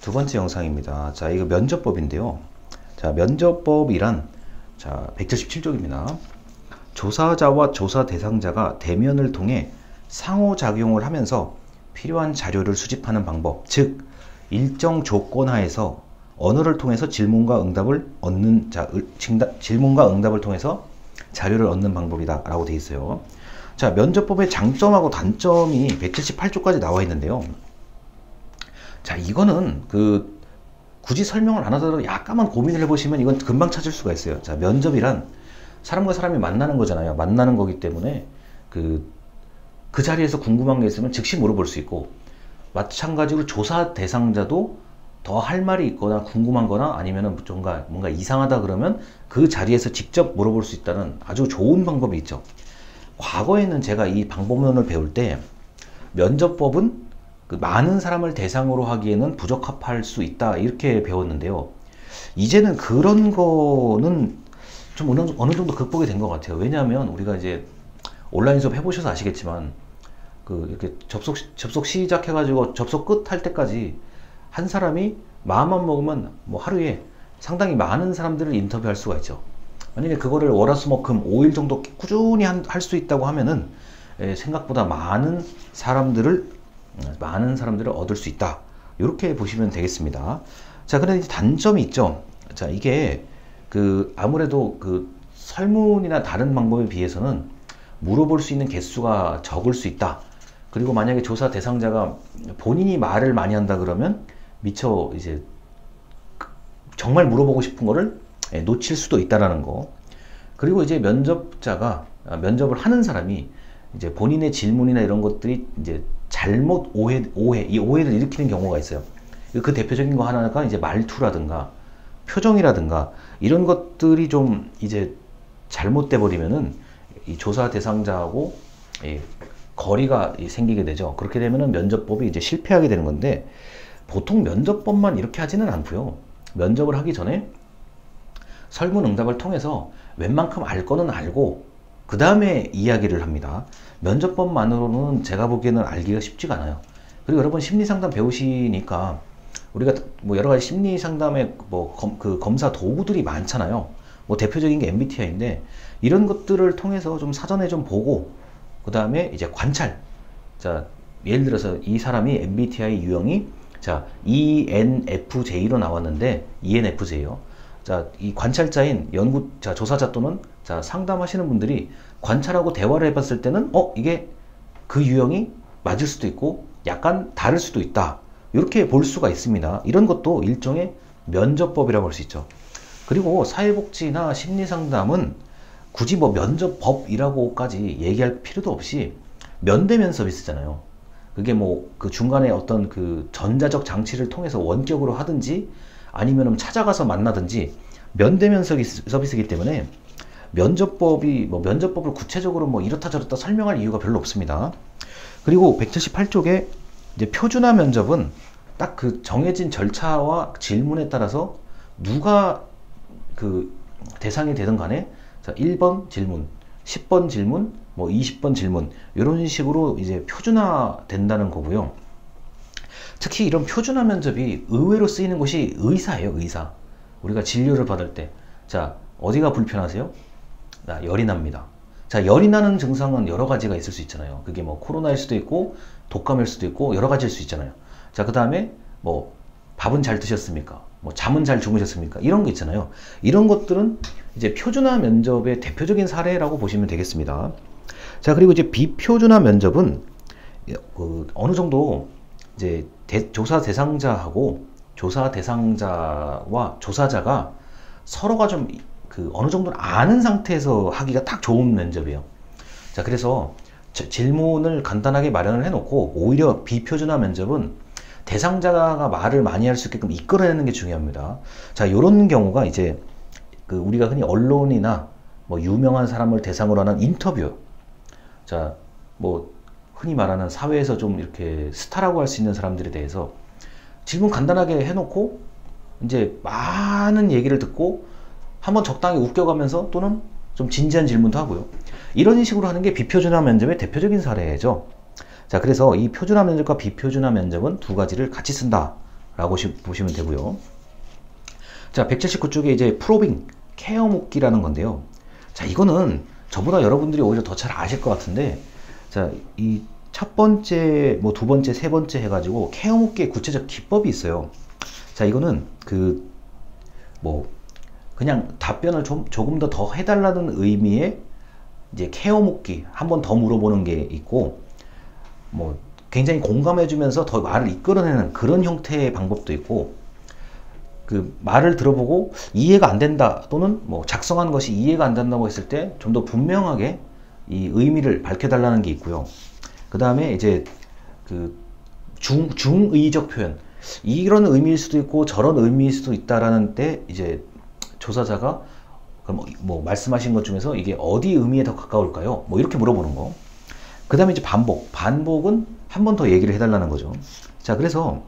두 번째 영상입니다. 자, 이거 면접법인데요. 자, 면접법이란, 자, 177쪽입니다. 조사자와 조사 대상자가 대면을 통해 상호작용을 하면서 필요한 자료를 수집하는 방법, 즉 일정 조건 하에서 언어를 통해서 질문과 응답을 통해서 자료를 얻는 방법이다 라고 되어 있어요. 자, 면접법의 장점하고 단점이 178쪽까지 나와 있는데요. 자, 이거는 굳이 설명을 안 하더라도 약간만 고민을 해보시면 이건 금방 찾을 수가 있어요. 자, 면접이란 사람과 사람이 만나는 거잖아요. 만나는 거기 때문에 그 자리에서 궁금한 게 있으면 즉시 물어볼 수 있고, 마찬가지로 조사 대상자도 더 할 말이 있거나 궁금한 거나 아니면은 뭔가 이상하다 그러면 그 자리에서 직접 물어볼 수 있다는 아주 좋은 방법이 있죠. 과거에는 제가 이 방법론을 배울 때 면접법은 많은 사람을 대상으로 하기에는 부적합할 수 있다 이렇게 배웠는데요. 이제는 그런 거는 좀 어느 정도 극복이 된 것 같아요. 왜냐하면 우리가 이제 온라인 수업 해보셔서 아시겠지만 이렇게 접속 시작해가지고 접속 끝 할 때까지 한 사람이 마음만 먹으면 뭐 하루에 상당히 많은 사람들을 인터뷰할 수가 있죠. 만약에 그거를 월화수목금 5일 정도 꾸준히 할 수 있다고 하면은 생각보다 많은 사람들을 얻을 수 있다. 이렇게 보시면 되겠습니다. 자, 그런데 이제 단점이 있죠. 자, 이게 아무래도 설문이나 다른 방법에 비해서는 물어볼 수 있는 개수가 적을 수 있다. 그리고 만약에 조사 대상자가 본인이 말을 많이 한다 그러면 미처 이제 정말 물어보고 싶은 거를 놓칠 수도 있다라는 거. 그리고 이제 면접을 하는 사람이 이제 본인의 질문이나 이런 것들이 이제 잘못 이 오해를 일으키는 경우가 있어요. 그 대표적인 거 하나가 이제 말투라든가 표정이라든가 이런 것들이 좀 이제 잘못돼 버리면은 이 조사 대상자하고 거리가 생기게 되죠. 그렇게 되면은 면접법이 이제 실패하게 되는 건데, 보통 면접법만 이렇게 하지는 않고요. 면접을 하기 전에 설문 응답을 통해서 웬만큼 알 거는 알고 그 다음에 이야기를 합니다. 면접법만으로는 제가 보기에는 알기가 쉽지가 않아요. 그리고 여러분 심리상담 배우시니까 우리가 뭐 여러 가지 심리상담의 검사 도구들이 많잖아요. 뭐 대표적인 게 MBTI인데 이런 것들을 통해서 좀 사전에 좀 보고 그 다음에 이제 관찰. 자, 예를 들어서 이 사람이 MBTI 유형이 자 ENFJ로 나왔는데 ENFJ요. 자, 이 관찰자인 조사자 또는 상담하시는 분들이 관찰하고 대화를 해봤을 때는 이게 그 유형이 맞을 수도 있고 약간 다를 수도 있다. 이렇게 볼 수가 있습니다. 이런 것도 일종의 면접법이라고 할 수 있죠. 그리고 사회복지나 심리상담은 굳이 뭐 면접법이라고까지 얘기할 필요도 없이 면대면 서비스잖아요. 그게 뭐 중간에 어떤 전자적 장치를 통해서 원격으로 하든지 아니면 찾아가서 만나든지 면대면 서비스이기 때문에 면접법을 구체적으로 뭐 이렇다 저렇다 설명할 이유가 별로 없습니다. 그리고 178쪽에 이제 표준화 면접은 딱 정해진 절차와 질문에 따라서 누가 대상이 되든 간에 1번 질문, 10번 질문, 뭐 20번 질문 이런 식으로 이제 표준화 된다는 거고요. 특히 이런 표준화 면접이 의외로 쓰이는 곳이 의사예요. 의사. 우리가 진료를 받을 때 자, 어디가 불편하세요? 열이 납니다. 자, 열이 나는 증상은 여러 가지가 있을 수 있잖아요. 그게 뭐 코로나일 수도 있고 독감일 수도 있고 여러 가지일 수 있잖아요. 자, 그 다음에 뭐 밥은 잘 드셨습니까? 뭐 잠은 잘 주무셨습니까? 이런 거 있잖아요. 이런 것들은 이제 표준화 면접의 대표적인 사례라고 보시면 되겠습니다. 자, 그리고 이제 비표준화 면접은 어느 정도 이제 조사 대상자와 조사자가 서로가 좀 어느 정도는 아는 상태에서 하기가 딱 좋은 면접이에요. 자, 그래서 질문을 간단하게 마련을 해놓고 오히려 비표준화 면접은 대상자가 말을 많이 할 수 있게끔 이끌어내는 게 중요합니다. 자, 이런 경우가 이제 우리가 흔히 언론이나 뭐 유명한 사람을 대상으로 하는 인터뷰. 자, 뭐 흔히 말하는 사회에서 좀 이렇게 스타라고 할 수 있는 사람들에 대해서 질문 간단하게 해놓고 이제 많은 얘기를 듣고 한번 적당히 웃겨가면서 또는 좀 진지한 질문도 하고요. 이런 식으로 하는 게 비표준화 면접의 대표적인 사례죠. 자, 그래서 이 표준화 면접과 비표준화 면접은 두 가지를 같이 쓴다 라고 보시면 되고요. 자, 179쪽에 이제 프로빙, 케어 묻기라는 건데요. 자, 이거는 저보다 여러분들이 오히려 더 잘 아실 것 같은데, 자, 이 첫 번째, 뭐 두 번째, 세 번째 해가지고 케어 묻기의 구체적 기법이 있어요. 자, 이거는 그냥 답변을 조금 더 해달라는 의미의 이제 케어 묻기, 한 번 더 물어보는 게 있고, 뭐 굉장히 공감해주면서 더 말을 이끌어내는 그런 형태의 방법도 있고, 그 말을 들어보고 이해가 안 된다 또는 뭐 작성한 것이 이해가 안 된다고 했을 때 좀 더 분명하게 이 의미를 밝혀달라는 게 있고요. 그 다음에 이제 그 중의적 표현, 이런 의미일 수도 있고 저런 의미일 수도 있다라는 때 이제 조사자가 뭐 말씀하신 것 중에서 이게 어디 의미에 더 가까울까요? 뭐 이렇게 물어보는 거. 그 다음에 이제 반복은 한 번 더 얘기를 해달라는 거죠. 자, 그래서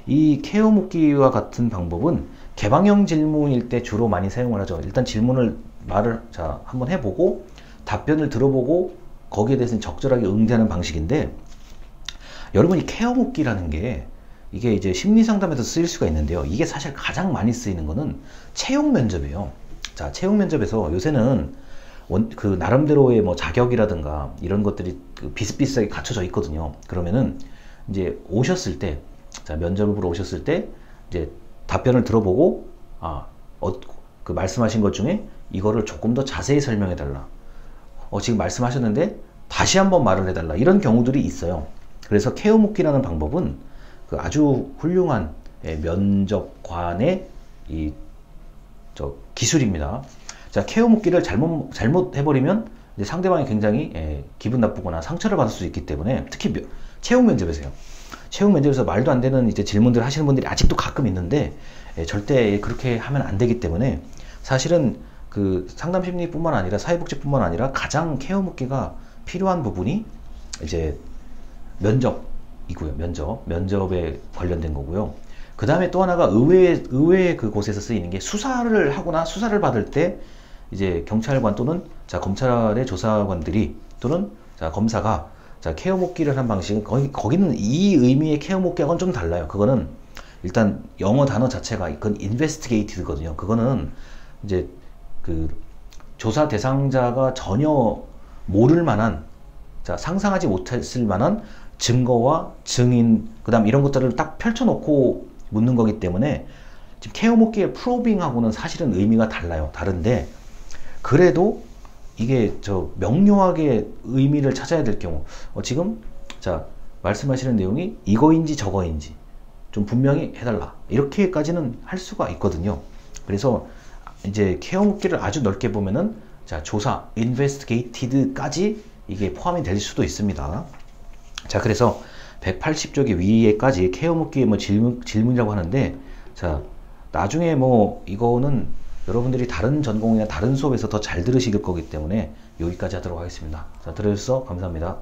이 케어 묻기와 같은 방법은 개방형 질문일 때 주로 많이 사용을 하죠. 일단 말을 한번 해보고 답변을 들어보고 거기에 대해서는 적절하게 응대하는 방식인데, 여러분이 케어 묻기라는 게 이게 이제 심리 상담에서 쓰일 수가 있는데요. 이게 사실 가장 많이 쓰이는 거는 채용 면접이에요. 자, 채용 면접에서 요새는 나름대로의 뭐 자격이라든가 이런 것들이 비슷비슷하게 갖춰져 있거든요. 그러면은 이제 오셨을 때, 자, 면접을 보러 오셨을 때 이제 답변을 들어보고 그 말씀하신 것 중에 이거를 조금 더 자세히 설명해 달라. 지금 말씀하셨는데 다시 한번 말을 해달라. 이런 경우들이 있어요. 그래서 케어 묻기라는 방법은 아주 훌륭한 면접관의 기술입니다. 자, 케어 묻기를 잘못 해버리면 이제 상대방이 굉장히 기분 나쁘거나 상처를 받을 수 있기 때문에, 특히 채용 면접에서요. 채용 면접에서 말도 안 되는 이제 질문들을 하시는 분들이 아직도 가끔 있는데, 절대 그렇게 하면 안 되기 때문에 면사실은 그 상담 심리뿐만 아니라 사회복지뿐만 아니라 가장 케어 묻기가 필요한 부분이 이제 면접이고요. 면접에 관련된 거고요. 그 다음에 또 하나가 의외의 그곳에서 쓰이는 게, 수사를 하거나 수사를 받을 때 이제 경찰관 또는 검찰의 조사관들이 또는 검사가 케어 묻기를 한 방식은 거기는 이 의미의 케어 묻기하고는 좀 달라요. 그거는 일단 영어 단어 자체가 그건 investigate거든요. 그거는 이제 그 조사 대상자가 전혀 모를 만한, 상상하지 못했을 만한 증거와 증인, 그 다음 이런 것들을 딱 펼쳐놓고 묻는 거기 때문에 지금 케어 묻기의 프로빙하고는 사실은 의미가 다른데, 그래도 이게 명료하게 의미를 찾아야 될 경우, 지금 말씀하시는 내용이 이거인지 저거인지 좀 분명히 해달라, 이렇게까지는 할 수가 있거든요. 그래서 이제 케어 묻기를 아주 넓게 보면은 조사, investigated까지 이게 포함이 될 수도 있습니다. 자, 그래서 180쪽의 위에까지 케어 묻기의 뭐 질문이라고 하는데, 나중에 뭐 이거는 여러분들이 다른 전공이나 다른 수업에서 더 잘 들으실 거기 때문에 여기까지 하도록 하겠습니다. 들어주셔서 감사합니다.